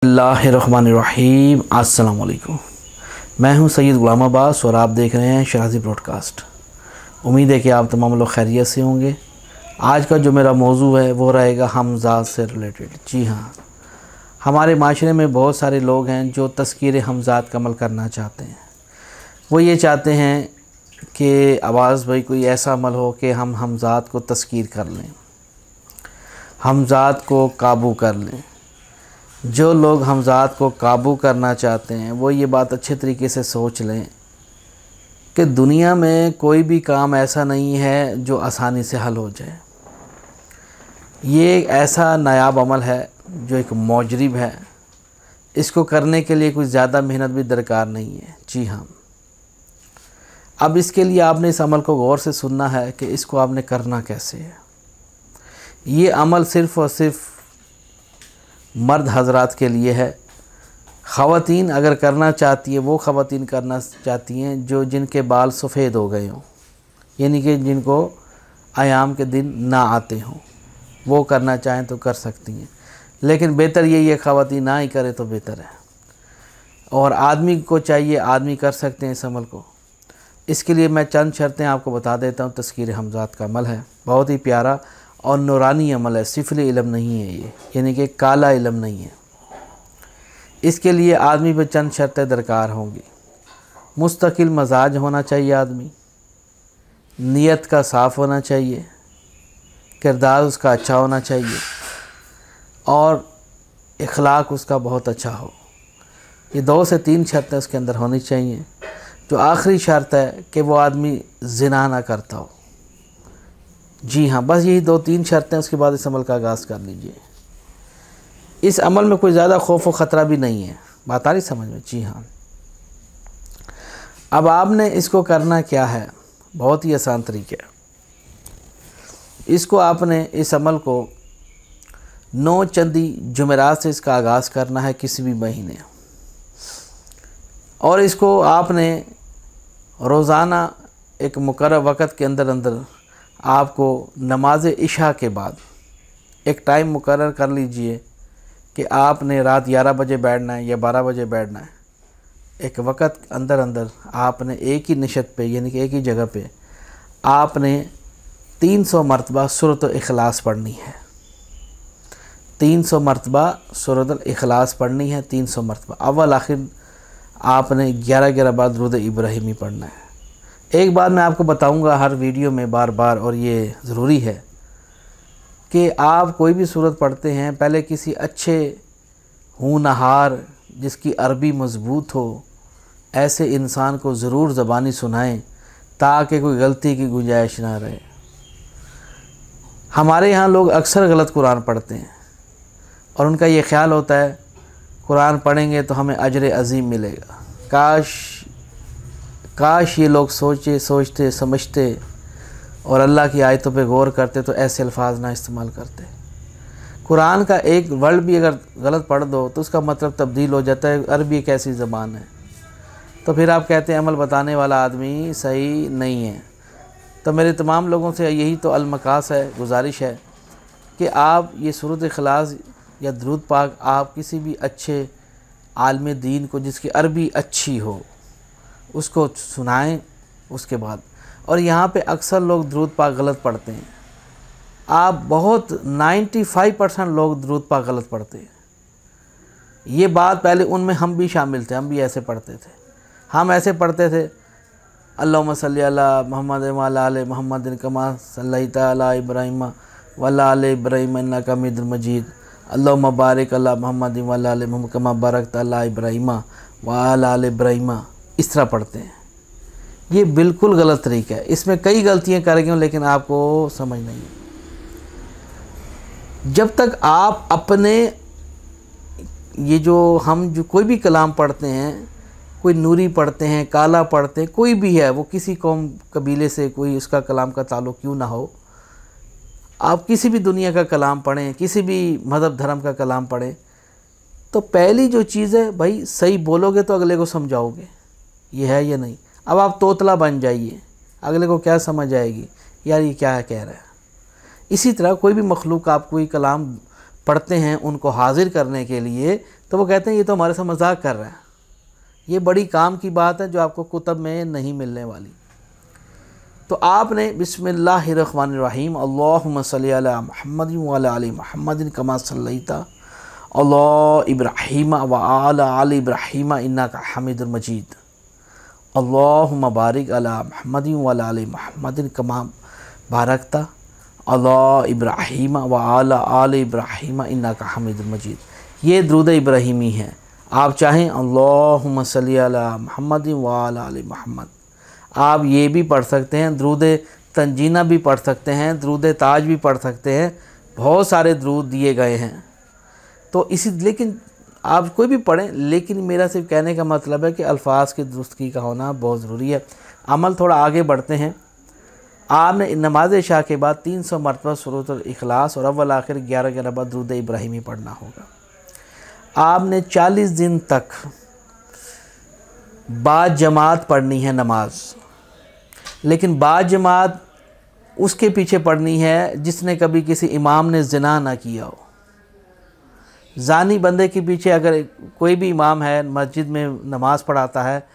बिस्मिल्लाहिर्रहमानिर्रहीम। अस्सलाम वालेकुम। मैं हूं सैयद गुलाम अब्बास और आप देख रहे हैं शराजी ब्रॉडकास्ट। उम्मीद है कि आप तमाम लोग खैरियत से होंगे। आज का जो मेरा मौजू है वो रहेगा हमज़ात से रिलेटेड। जी हाँ, हमारे माशरे में बहुत सारे लोग हैं जो तज़किर हमज़ात का अमल करना चाहते हैं। वो ये चाहते हैं कि आवाज़ भाई कोई ऐसा अमल हो कि हम हमज़ात को तज़किर कर लें, हमज़ात को काबू कर लें। जो लोग हमज़ात को काबू करना चाहते हैं वो ये बात अच्छे तरीके से सोच लें कि दुनिया में कोई भी काम ऐसा नहीं है जो आसानी से हल हो जाए। ये एक ऐसा नायाब अमल है जो एक मौजरिब है। इसको करने के लिए कुछ ज़्यादा मेहनत भी दरकार नहीं है। जी हाँ, अब इसके लिए आपने इस अमल को गौर से सुनना है कि इसको आपने करना कैसे है। ये अमल सिर्फ़ और सिर्फ मर्द हज़रात के लिए है। ख़वातीन अगर करना चाहती है, वो ख़वातीन करना चाहती हैं जो जिनके बाल सफ़ेद हो गए हों, यानी कि जिनको आयाम के दिन ना आते हों, वो करना चाहें तो कर सकती हैं। लेकिन बेहतर यही है ख़वातीन ना ही करे तो बेहतर है। और आदमी को चाहिए, आदमी कर सकते हैं इस अमल को। इसके लिए मैं चंद शर्तें आपको बता देता हूँ। तज़किर हमज़ात का अमल है, बहुत ही प्यारा और नूरानी अमल है। सिफली इल्म नहीं है ये, यानी कि काला इल्म नहीं है। इसके लिए आदमी पर चंद शर्तें दरकार होंगी। मुस्तकिल मजाज होना चाहिए आदमी, नीयत का साफ़ होना चाहिए, किरदार उसका अच्छा होना चाहिए और इखलाक उसका बहुत अच्छा हो। ये 2 से 3 शर्तें उसके अंदर होनी चाहिए। जो आखिरी शर्त है कि वो आदमी ज़िना ना करता हो। जी हाँ, बस यही 2-3 शर्तें, उसके बाद इस अमल का आगाज़ कर लीजिए। इस अमल में कोई ज़्यादा खौफ व ख़तरा भी नहीं है। बात आ रही समझ में? जी हाँ। अब आपने इसको करना क्या है, बहुत ही आसान तरीके है। इसको आपने इस अमल को 9 चंदी जुमेरात से इसका आगाज़ करना है, किसी भी महीने। और इसको आपने रोज़ाना एक मुकर्रर वक़्त के अंदर अंदर आपको नमाज इशा के बाद एक टाइम मुकर्रर कर लीजिए कि आपने रात 11 बजे बैठना है या 12 बजे बैठना है। एक वक़्त अंदर अंदर आपने एक ही निशत पे, यानी कि एक ही जगह पे आपने 300 मरतबा सूरत इखलास पढ़नी है। 300 मरतबा सूरत इखलास पढ़नी है। 300 मरतबा अव्वल आखिर आपने 11-11 बार दुरूद इब्राहिमी पढ़ना है। एक बात मैं आपको बताऊंगा हर वीडियो में बार बार, और ये ज़रूरी है कि आप कोई भी सूरत पढ़ते हैं, पहले किसी अच्छे होनहार जिसकी अरबी मज़बूत हो, ऐसे इंसान को ज़रूर ज़बानी सुनाएं ताकि कोई गलती की गुंजाइश ना रहे। हमारे यहाँ लोग अक्सर गलत कुरान पढ़ते हैं और उनका ये ख्याल होता है कुरान पढ़ेंगे तो हमें अजर अज़ीम मिलेगा। काश ये लोग सोचते समझते और अल्लाह की आयतों पे गौर करते तो ऐसे अल्फाज ना इस्तेमाल करते। कुरान का एक वर्ड भी अगर गलत पढ़ दो तो उसका मतलब तब्दील हो जाता है। अरबी एक ऐसी ज़बान है, तो फिर आप कहते हैं अमल बताने वाला आदमी सही नहीं है। तो मेरे तमाम लोगों से यही तो अलमकास है, गुजारिश है कि आप ये सूरत इखलास या दुरूद पाक आप किसी भी अच्छे आलिम दीन को, जिसकी अरबी अच्छी हो, उसको सुनाएं उसके बाद। और यहाँ पे अक्सर लोग दुरूद पाक गलत पढ़ते हैं। आप बहुत 95% लोग दुरूद पाक गलत पढ़ते हैं। ये बात पहले उनमें हम भी शामिल थे, हम भी ऐसे पढ़ते थे। हम ऐसे पढ़ते थे अल्लाहुम्मा सल्ली अला मुहम्मद व अला आले मुहम्मद कमा सल्लैता अला इब्राहीम व अला आले इब्राहीम इन्नका हमीदुम मजीद, अल्लाहुम्मा बारिक अला मुहम्मद व अला आले मुहम्मद कमा बारकता अला इब्राहीम व अला आले इब्राहीम। इस तरह पढ़ते हैं। ये बिल्कुल गलत तरीका है। इसमें कई गलतियां करेंगे लेकिन आपको समझ नहीं है। जब तक आप अपने ये जो कोई भी कलाम पढ़ते हैं, कोई नूरी पढ़ते हैं, काला पढ़ते हैं, कोई भी है, वो किसी कौम कबीले से कोई उसका कलाम का ताल्लुक़ क्यों ना हो, आप किसी भी दुनिया का कलाम पढ़ें, किसी भी मज़हब धर्म का कलाम पढ़ें, तो पहली जो चीज़ है भाई, सही बोलोगे तो अगले को समझाओगे ये है या नहीं। अब आप तोतला बन जाइए, अगले को क्या समझ आएगी, यार ये क्या कह रहा है। इसी तरह कोई भी मखलूक आप कोई कलाम पढ़ते हैं उनको हाजिर करने के लिए, तो वो कहते हैं ये तो हमारे साथ मजाक कर रहा है। ये बड़ी काम की बात है जो आपको कुतब में नहीं मिलने वाली। तो आपने बिस्मिल्लाहिर्रहमानिर्रहीम अल्लाहुम्मा सल्ली अला मुहम्मद व अला आलि मुहम्मद कमा सल्लैता अला इब्राहीम व अला आलि इब्राहीम इन्नका हमीदुम मजीद अल्लाहुम्मा बारिक अला मुहम्मद व अला आलि मुहम्मद कमा बारकता अला इब्राहीम व अला आलि इब्राहीम इन्नका हमीदुम मजीद। ये दुरूद इब्राहीमी है। आप चाहें अल्लाहुम्मा सल्ली अला मुहम्मद व अला आलि मुहम्मद, आप ये भी पढ़ सकते हैं। दुरूद तंजीना भी पढ़ सकते हैं, दुरूद ताज भी पढ़ सकते हैं। बहुत सारे दुरूद दिए गए हैं। तो लेकिन आप कोई भी पढ़ें, लेकिन मेरा सिर्फ कहने का मतलब है कि अल्फाज की दुरुस्तगी का होना बहुत ज़रूरी है। अमल थोड़ा आगे बढ़ते हैं। आपने नमाज इशा के बाद 300 मरतबा सूरतुल इखलास और अव्वल आखिर 11 बार दुरूद इब्राहीमी पढ़ना होगा। आपने 40 दिन तक बाद जमात पढ़नी है नमाज, लेकिन बाद जमात उसके पीछे पढ़नी है जिसने कभी किसी इमाम ने ज़िना ना किया हो। ज़ानी बंदे के पीछे अगर कोई भी इमाम है, मस्जिद में नमाज पढ़ाता है,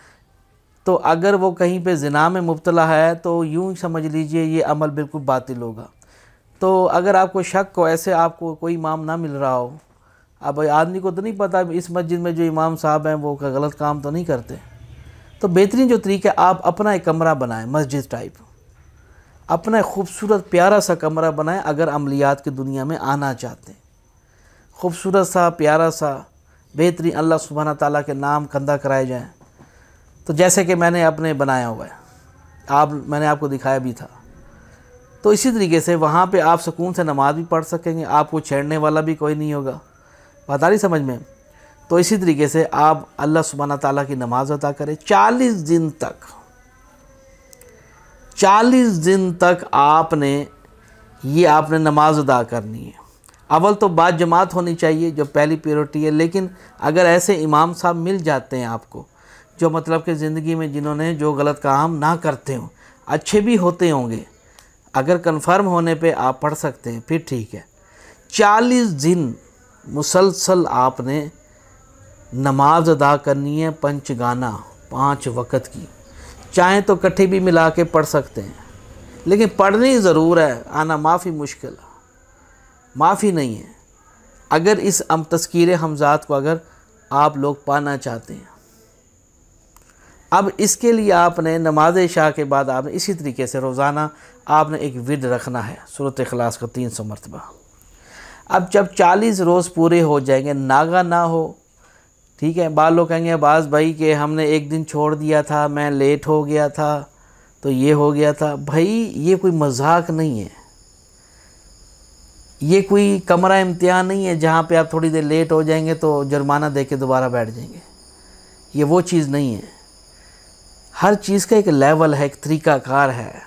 तो अगर वो कहीं पे ज़िना में मुब्तला है तो यूँ समझ लीजिए ये अमल बिल्कुल बातिल होगा। तो अगर आपको शक हो, ऐसे आपको कोई इमाम ना मिल रहा हो, अब आदमी को तो नहीं पता इस मस्जिद में जो इमाम साहब हैं वो गलत काम तो नहीं करते, तो बेहतरीन जो तरीका, आप अपना एक कमरा बनाएं मस्जिद टाइप, अपना खूबसूरत प्यारा सा कमरा बनाएं। अगर अमलियात की दुनिया में आना चाहते हैं, खूबसूरत सा प्यारा सा बेहतरीन अल्लाह सुब्हाना ताला के नाम कंधा कराए जाएं। तो जैसे कि मैंने अपने बनाया हुआ है, मैंने आपको दिखाया भी था। तो इसी तरीके से वहाँ पे आप सुकून से नमाज भी पढ़ सकेंगे, आपको छेड़ने वाला भी कोई नहीं होगा। बात आ रही समझ में? तो इसी तरीके से आप अल्लाह सुब्हाना ताला की नमाज अदा करें 40 दिन तक। 40 दिन तक आपने नमाज अदा करनी है। अव्वल तो बाद जमात होनी चाहिए जो पहली प्रायोरिटी है, लेकिन अगर ऐसे इमाम साहब मिल जाते हैं आपको, जो मतलब कि ज़िंदगी में जिन्होंने जो गलत काम ना करते हों, अच्छे भी होते होंगे, अगर कन्फर्म होने पे आप पढ़ सकते हैं फिर ठीक है। 40 दिन मुसलसल आपने नमाज अदा करनी है, पंचगाना 5 वक़्त की। चाहें तो इकट्ठे भी मिला के पढ़ सकते हैं, लेकिन पढ़नी ज़रूर है। आना माफ़ी मुश्किल, माफ़ी नहीं है। अगर इस तज़कीर हमज़ात को अगर आप लोग पाना चाहते हैं, अब इसके लिए आपने नमाज इशा के बाद आपने इसी तरीके से रोज़ाना आपने एक विर्द रखना है सूरत इखलास का 300 मरतबा। अब जब 40 रोज़ पूरे हो जाएंगे, नागा ना हो, ठीक है। बाद लोग कहेंगे बाज़ भाई कि हमने एक दिन छोड़ दिया था, मैं लेट हो गया था, तो ये हो गया था। भाई ये कोई मजाक नहीं है, ये कोई कमरा इम्तिहान नहीं है जहाँ पे आप थोड़ी देर लेट हो जाएंगे तो जुर्माना दे के दोबारा बैठ जाएंगे। ये वो चीज़ नहीं है। हर चीज़ का एक लेवल है, एक तरीक़ाकार है।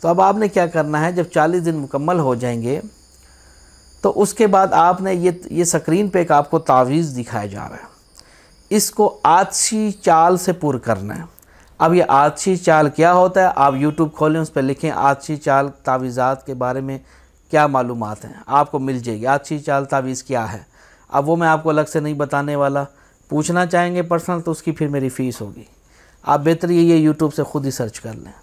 तो अब आपने क्या करना है, जब 40 दिन मुकम्मल हो जाएंगे तो उसके बाद आपने ये स्क्रीन पे एक आपको तावीज़ दिखाया जा रहा है, इसको आतिशी चाल से पुर करना है। अब ये आतिशी चाल क्या होता है, आप यूट्यूब खोलें, उस पर लिखें आतिशी चाल तावीज़ात के बारे में क्या मालूमात हैं, आपको मिल जाएगी। आतिशी चाल तावीज़ क्या है, अब वो मैं आपको अलग से नहीं बताने वाला। पूछना चाहेंगे पर्सनल तो उसकी फिर मेरी फ़ीस होगी। आप बेहतर ये यूट्यूब से ख़ुद ही सर्च कर लें।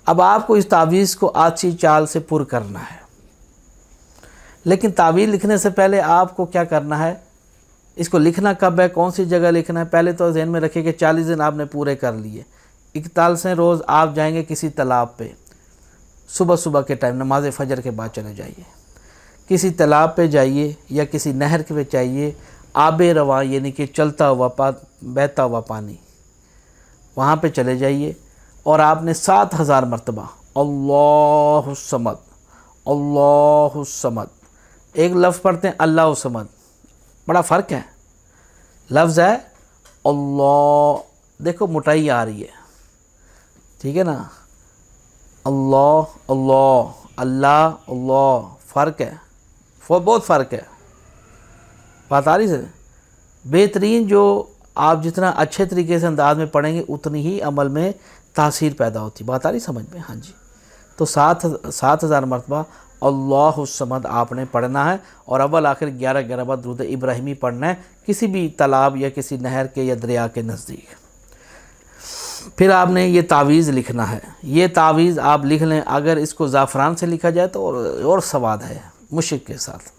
अब आपको इस तावीज़ को आतिशी चाल से पुर करना है, लेकिन तावीज़ लिखने से पहले आपको क्या करना है, इसको लिखना कब है, कौन सी जगह लिखना है, पहले तो ज़हन में रखिए कि 40 दिन आपने पूरे कर लिए। 41वें रोज़ आप जाएंगे किसी तालाब पे, सुबह सुबह के टाइम नमाज फ़जर के बाद चले जाइए, किसी तालाब पे जाइए या किसी नहर के पे जाइए, आब रवा यानी कि चलता हुआ बहता हुआ पानी, वहाँ पे चले जाइए और आपने 7000 मरतबा अल्लाहु समद अल्लाहु समद, एक लफ्ज़ पढ़ते हैं अल्लाहु समद, बड़ा फ़र्क है। लफ्ज़ है अल्लाह, देखो मोटाई आ रही है, ठीक है ना, अल्लाह अल्लाह अल्लाह अल्लाह, फ़र्क है, बहुत फ़र्क है। बात आ रही है। बेहतरीन जो आप जितना अच्छे तरीके से अंदाज में पढ़ेंगे उतनी ही अमल में तासीर पैदा होती। बात आ रही समझ में? हाँ जी। तो 7000 मरतबा अल्लाहुस्समद आपने पढ़ना है और अव्वल आखिर 11 बार दुरूद इब्राहिमी पढ़ना है किसी भी तालाब या किसी नहर के या दरिया के नज़दीक। फिर आपने ये तावीज़ लिखना है। ये तावीज़ आप लिख लें, अगर इसको ज़ाफ़रान से लिखा जाए तो और सवाद है मुश्क के साथ।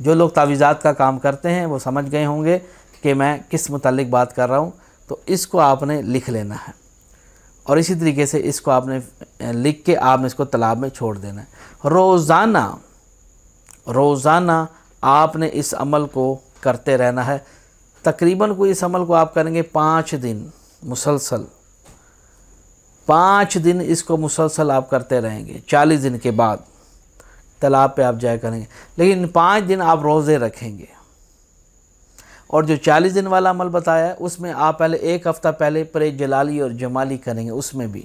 जो लोग तावीज़ात का काम करते हैं वो समझ गए होंगे कि मैं किस मुतालिक बात कर रहा हूँ। तो इसको आपने लिख लेना है और इसी तरीके से इसको आपने लिख के आपने इसको तालाब में छोड़ देना है। रोज़ाना आपने इस अमल को करते रहना है। तकरीबन को इस अमल को आप करेंगे 5 दिन मुसलसल, 5 दिन इसको मुसलसल आप करते रहेंगे। 40 दिन के बाद तालाब पे आप जाया करेंगे, लेकिन 5 दिन आप रोज़े रखेंगे। और जो 40 दिन वाला अमल बताया है उसमें आप पहले 1 हफ़्ता पहले परहेज़ जलाली और जमाली करेंगे। उसमें भी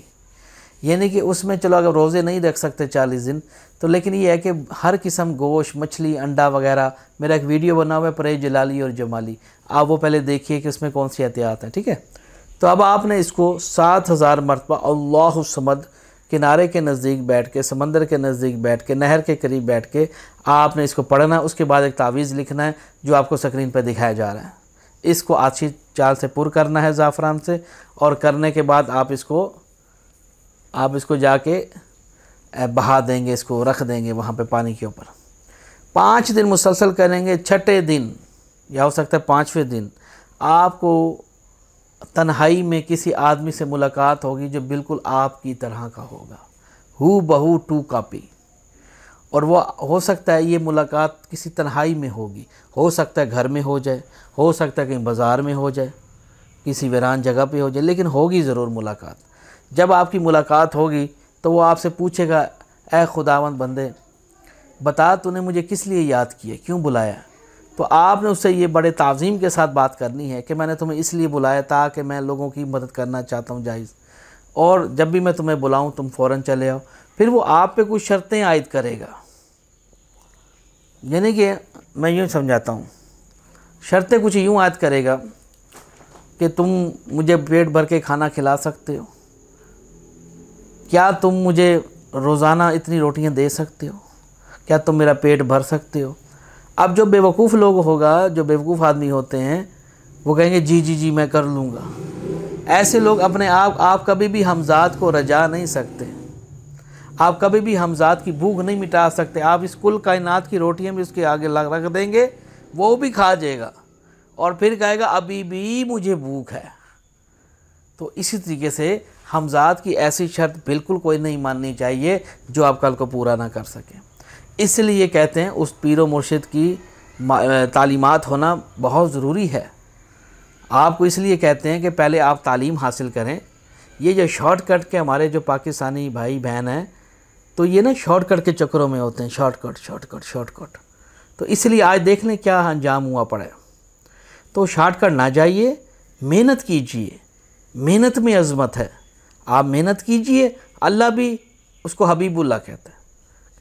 यानी कि उसमें चलो अगर रोज़े नहीं रख सकते 40 दिन तो, लेकिन ये है कि हर किस्म गोश्त, मछली, अंडा वगैरह, मेरा एक वीडियो बना हुआ है परहेज़ जलाली और जमाली, आप वो पहले देखिए कि उसमें कौन सी एहतियात है। ठीक है, तो अब आपने इसको 7000 मरतबा अल्लाहुस्समद किनारे के नज़दीक बैठ के, समंदर के नज़दीक बैठ के, नहर के करीब बैठ के आपने इसको पढ़ना है। उसके बाद एक तावीज़ लिखना है जो आपको स्क्रीन पर दिखाया जा रहा है। इसको अच्छी चाल से पुर करना है ज़ाफ़रान से, और करने के बाद आप इसको जाके बहा देंगे, इसको रख देंगे वहाँ पे पानी के ऊपर। 5 दिन मुसलसल करेंगे। 6ठे दिन या हो सकता है 5वें दिन आपको तन्हाई में किसी आदमी से मुलाकात होगी जो बिल्कुल आपकी तरह का होगा, हू बहू टू कॉपी। और वो हो सकता है ये मुलाकात किसी तन्हाई में होगी, हो सकता है घर में हो जाए, हो सकता है कहीं बाज़ार में हो जाए, किसी वीरान जगह पे हो जाए, लेकिन होगी ज़रूर मुलाकात। जब आपकी मुलाकात होगी तो वो आपसे पूछेगा, ऐ खुदावंद बंदे बता तूने मुझे किस लिए याद किया, क्यों बुलाया। तो आपने उससे ये बड़े ताज़ीम के साथ बात करनी है कि मैंने तुम्हें इसलिए बुलाया ताकि मैं लोगों की मदद करना चाहता हूँ जायज़, और जब भी मैं तुम्हें बुलाऊँ तुम फ़ौरन चले आओ। फिर वो आप पे कुछ शर्तें आयद करेगा, यानी कि मैं यूँ समझाता हूँ, शर्तें कुछ यूँ आयद करेगा कि तुम मुझे पेट भर के खाना खिला सकते हो, क्या तुम मुझे रोज़ाना इतनी रोटियां दे सकते हो, क्या तुम मेरा पेट भर सकते हो। अब जो बेवकूफ़ लोग होगा, जो बेवकूफ़ आदमी होते हैं, वो कहेंगे जी जी जी मैं कर लूँगा। ऐसे लोग अपने आप कभी भी हमज़ात को रजा नहीं सकते, आप कभी भी हमज़ात की भूख नहीं मिटा सकते। आप इस कुल कायनात की रोटियां भी उसके आगे रख देंगे, वो भी खा जाएगा और फिर कहेगा अभी भी मुझे भूख है। तो इसी तरीके से हमज़ात की ऐसी शर्त बिल्कुल कोई नहीं माननी चाहिए जो आप कल को पूरा ना कर सकें। इसलिए कहते हैं उस पीरो मुर्शिद की तालीमात होना बहुत ज़रूरी है। आपको इसलिए कहते हैं कि पहले आप तालीम हासिल करें। ये जो शॉर्टकट के हमारे जो पाकिस्तानी भाई बहन हैं, तो ये ना शॉर्टकट के चक्करों में होते हैं, शॉर्टकट। तो इसलिए आज देख लें क्या अंजाम हुआ पड़ा है। तो शॉर्टकट ना जाइए, मेहनत कीजिए, मेहनत में अज़मत है। आप मेहनत कीजिए। अल्लाह भी उसको हबीबुल्लाह कहता है।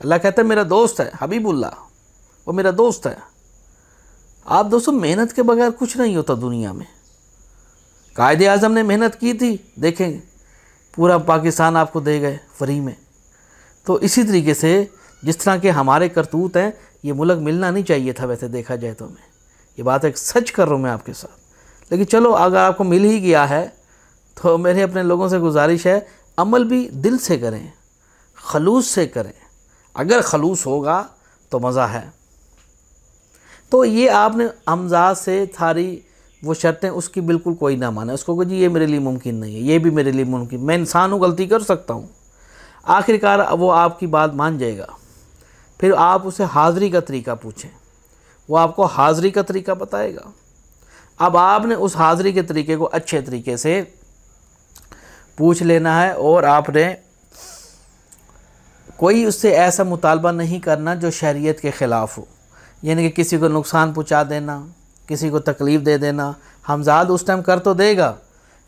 अल्लाह कहता है मेरा दोस्त है हबीबुल्लाह, वो मेरा दोस्त है। आप दोस्तों मेहनत के बगैर कुछ नहीं होता दुनिया में। कायदे आज़म ने मेहनत की थी, देखेंगे पूरा पाकिस्तान आपको दे गए फ्री में। तो इसी तरीके से जिस तरह के हमारे करतूत हैं, ये मुल्क मिलना नहीं चाहिए था वैसे देखा जाए तो। मैं ये बात एक सच कर रहा हूँ मैं आपके साथ। लेकिन चलो अगर आपको मिल ही गया है तो मेरे अपने लोगों से गुजारिश है, अमल भी दिल से करें, खलूस से करें। अगर खलूस होगा तो मज़ा है। तो ये आपने हमज़ात से थारी वो शर्तें उसकी बिल्कुल कोई ना माने, उसको जी ये मेरे लिए मुमकिन नहीं है, ये भी मेरे लिए मुमकिन, मैं इंसान हूँ, गलती कर सकता हूँ। आखिरकार वो आपकी बात मान जाएगा। फिर आप उसे हाज़री का तरीका पूछें, वो आपको हाज़री का तरीका बताएगा। अब आपने उस हाज़री के तरीके को अच्छे तरीके से पूछ लेना है और आपने कोई उससे ऐसा मुतालबा नहीं करना जो शरीयत के ख़िलाफ़ हो, यानी कि किसी को नुकसान पहुंचा देना, किसी को तकलीफ़ दे देना। हमज़ाद उस टाइम कर तो देगा,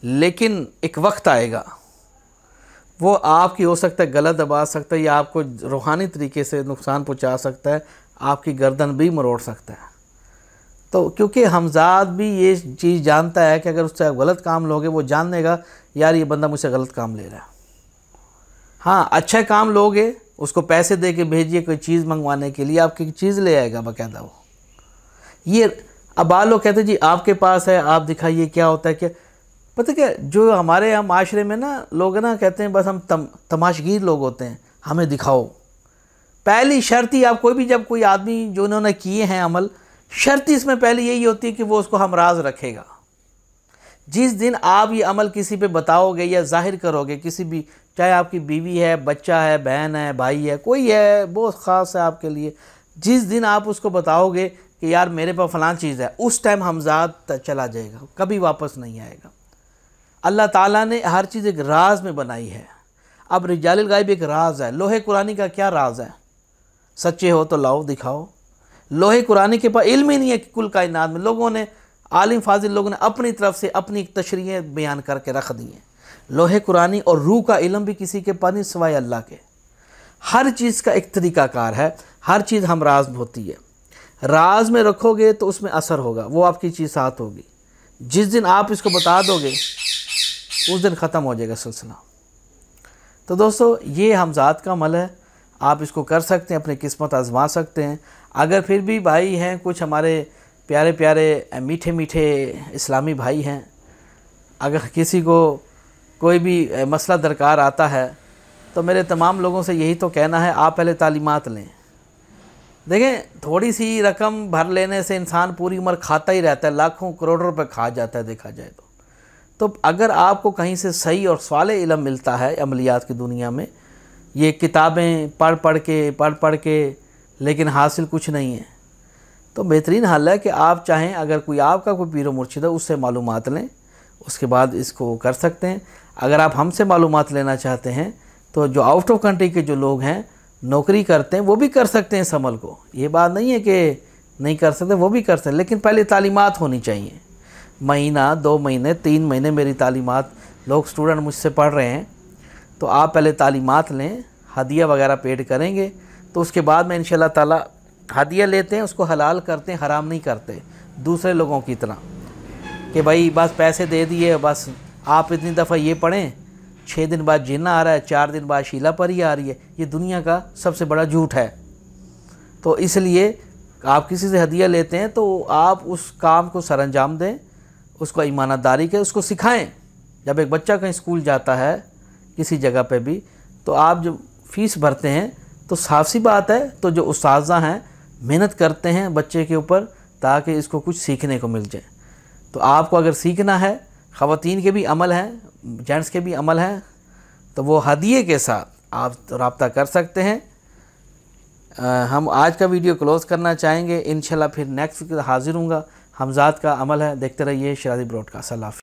लेकिन एक वक्त आएगा वो आपकी हो सकता है गला दबा सकता है या आपको रूहानी तरीके से नुकसान पहुंचा सकता है, आपकी गर्दन भी मरोड़ सकता है। तो क्योंकि हमज़ाद भी ये चीज़ जानता है कि अगर उससे आप गलत काम लोगे, वो जान लेगा यार ये बंदा मुझसे गलत काम ले रहा है। हाँ, अच्छा काम लोगे उसको पैसे दे के भेजिए कोई चीज़ मंगवाने के लिए, आपकी चीज़ ले आएगा बाकायदा वो। ये अब बाल लोग कहते हैं जी आपके पास है, आप दिखाइए क्या होता है क्या। पता क्या, जो हमारे यहाँ माशरे में ना लोग ना कहते हैं बस हम तमाशगीर लोग होते हैं, हमें दिखाओ। पहली शर्त ही आप कोई भी, जब कोई आदमी जो उन्होंने किए हैं अमल, शर्त इसमें पहले यही होती है कि वो उसको हमराज रखेगा। जिस दिन आप ये अमल किसी पे बताओगे या जाहिर करोगे, किसी भी, चाहे आपकी बीवी है, बच्चा है, बहन है, भाई है, कोई है बहुत ख़ास है आपके लिए, जिस दिन आप उसको बताओगे कि यार मेरे पास फ़लाँ चीज़ है, उस टाइम हमजाद चला जाएगा, कभी वापस नहीं आएगा। अल्लाह ताला ने हर चीज़ एक राज में बनाई है। अब रिजालिल गायब एक राज है। लोहे कुरानी का क्या राज है? सच्चे हो तो लाओ दिखाओ। लोहे कुरानी के पास इल्म ही नहीं है कि कुल कायनात में लोगों ने, आलिम फाजिल लोगों ने अपनी तरफ से अपनी तशरीहें बयान करके रख दी हैं। लोहे कुरानी और रूह का इल्म भी किसी के पास नहीं सिवाय अल्लाह के। हर चीज़ का एक तरीक़ाकार है, हर चीज़ हम राज होती है। राज में रखोगे तो उसमें असर होगा, वो आपकी चीज़ साथ होगी। जिस दिन आप इसको बता दोगे उस दिन ख़त्म हो जाएगा सिलसिला। तो दोस्तों ये हमजात का अमल है, आप इसको कर सकते हैं, अपनी किस्मत आजमा सकते हैं। अगर फिर भी भाई हैं कुछ हमारे प्यारे प्यारे मीठे मीठे इस्लामी भाई हैं, अगर किसी को कोई भी मसला दरकार आता है तो मेरे तमाम लोगों से यही तो कहना है, आप पहले तालीमात लें। देखें, थोड़ी सी रकम भर लेने से इंसान पूरी उम्र खाता ही रहता है, लाखों करोड़ों रुपए खा जाता है देखा जाए तो अगर आपको कहीं से सही और साले इल्म मिलता है अमलियात की दुनिया में, ये किताबें पढ़ पढ़ के लेकिन हासिल कुछ नहीं है, तो बेहतरीन हल है कि आप चाहें, अगर कोई आपका कोई पीर मुर्शिद है उससे मालूमात लें, उसके बाद इसको कर सकते हैं। अगर आप हमसे मालूमात लेना चाहते हैं तो जो आउट ऑफ कंट्री के जो लोग हैं, नौकरी करते हैं, वो भी कर सकते हैं इस अमल को। ये बात नहीं है कि नहीं कर सकते, वो भी कर सकते हैं, लेकिन पहले तालीमात होनी चाहिए। महीना 2 महीने 3 महीने मेरी तालीमात, लोग स्टूडेंट मुझसे पढ़ रहे हैं, तो आप पहले तालीमात लें, हदिया वगैरह पेड करेंगे, तो उसके बाद में इंशाल्लाह ताला हदिया लेते हैं, उसको हलाल करते हैं, हराम नहीं करते दूसरे लोगों की तरह कि भाई बस पैसे दे दिए, बस आप इतनी दफ़ा ये पढ़ें, 6 दिन बाद जिन्ना आ रहा है, 4 दिन बाद शीला परी आ रही है। ये दुनिया का सबसे बड़ा झूठ है। तो इसलिए आप किसी से हदिया लेते हैं तो आप उस काम को सरअंजाम दें, उसको ईमानदारी के उसको सिखाएं। जब एक बच्चा कहीं स्कूल जाता है किसी जगह पे भी, तो आप जब फ़ीस भरते हैं तो साफ सी बात है, तो जो उस्ताज़ा हैं मेहनत करते हैं बच्चे के ऊपर ताकि इसको कुछ सीखने को मिल जाए। तो आपको अगर सीखना है, ख़वातीन के भी अमल हैं, जेंट्स के भी अमल हैं, तो वो हदिये के साथ आप रब्ता कर सकते हैं। हम आज का वीडियो क्लोज़ करना चाहेंगे, इंशाल्लाह फिर नेक्स्ट हाज़िर हूँगा। हमजात का अमल है, देखते रहिए शराजी ब्रॉडकास्ट। अल्लाह हाफ़िज़।